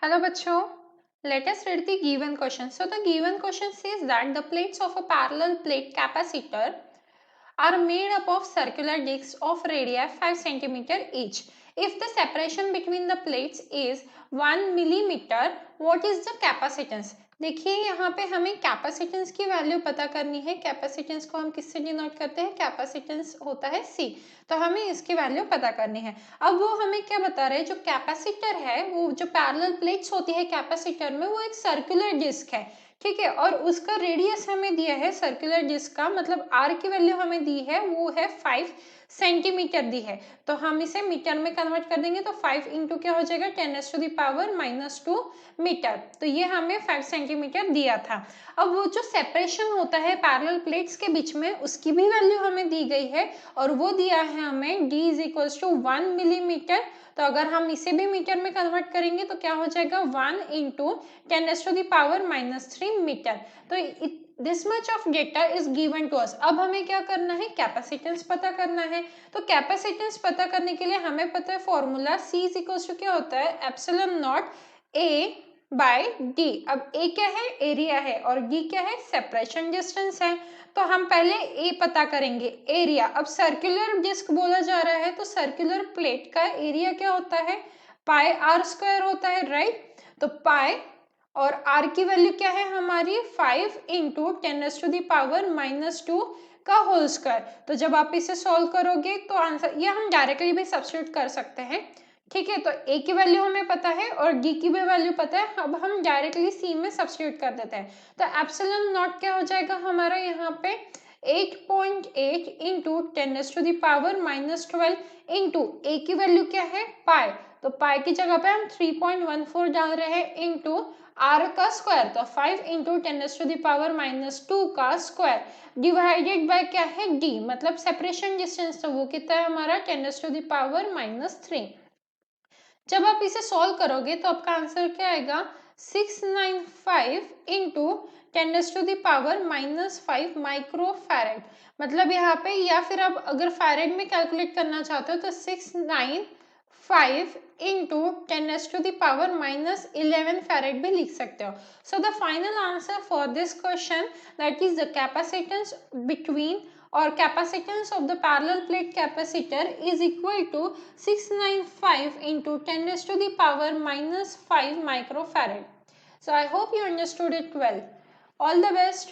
Hello बच्चों, let us read the given question. So the given question says that the plates of a parallel plate capacitor are made up of circular discs of radii 5 centimeter each. If the separation between the plates is 1 millimeter, what is the capacitance? देखिए यहाँ पे हमें capacitance की value पता करनी है। Capacitance को हम किससे डिनोट करते हैं? कैपेसिटेंस होता है C, तो हमें इसकी वैल्यू पता करनी है। अब वो हमें क्या बता रहे हैं, जो कैपेसिटर है, वो जो पैरेलल प्लेट्स होती है कैपेसिटर में, वो एक सर्कुलर डिस्क है, ठीक है, और उसका रेडियस हमें दिया है सर्कुलर डिस्क का, मतलब आर की वैल्यू हमें दी है, वो है 5 सेंटीमीटर दी है। तो हम इसे मीटर में कन्वर्ट कर देंगे, तो 5 इंटू क्या हो जाएगा, 10⁻⁻2 मीटर। तो ये हमें 5 सेंटीमीटर दिया था। अब वो जो सेपरेशन होता है पैरेलल प्लेट्स के बीच में, उसकी भी वैल्यू हमें दी गई है, और वो दिया है हमें d = 1 मिलीमीटर। तो अगर हम इसे भी मीटर में कन्वर्ट करेंगे तो क्या हो जाएगा, 1 इंटू 10⁻³ मीटर। तो this much of data is given to us. अब हमें क्या करना है, कैपेसिटेंस पता करना है। तो कैपेसिटेंस पता करने के लिए हमें पता है फॉर्मूला, C = क्या होता है, ε0 A बाय D। अब A क्या है, एरिया है, और D क्या है, सेपरेशन डिस्टेंस है। तो हम पहले A पता करेंगे, एरिया। अब सर्कुलर डिस्क बोला जा रहा है, तो सर्कुलर प्लेट का एरिया क्या होता है, πr² होता है, राइट। तो पाई और r की वैल्यू क्या है हमारी, 5 इंटू 10⁻² का होल स्क्वायर। तो जब आप इसे सॉल्व करोगे तो आंसर, ये हम डायरेक्टली भी सब्स्टिट्यूट कर सकते हैं, ठीक है। तो a की वैल्यू हमें पता है और d की भी वैल्यू पता है। अब हम डायरेक्टली c में सब्स्टिट्यूट कर देते हैं। तो ε0 क्या हो जाएगा हमारा यहाँ पे, 8.8 इंटू 10⁻12 इंटू a की वैल्यू क्या है, पाई। तो पाई की जगह पे हम 3.14 डाल रहे हैं, इंटू r का स्क्वायर, तो 5 इंटू 10⁻² का स्क्वायर, डिवाइडेड बाय क्या है, d, मतलब सेपरेशन डिस्टेंस, तो वो कितना है हमारा 10⁻³ जब आप इसे सॉल्व करोगे तो आपका आंसर क्या आएगा, 695 इंटू 10⁻⁻5 माइक्रोफैरेड। मतलब यहाँ पे, या फिर आप अगर फैरेड में कैलकुलेट करना चाहते हो तो 695 इंटू 10⁻11 फैरेड भी लिख सकते हो। So the final answer for this question, that is the capacitance between or capacitance of the parallel plate capacitor is equal to 695 into 10⁻⁻5 microfarad. So I hope you understood it well. All the best.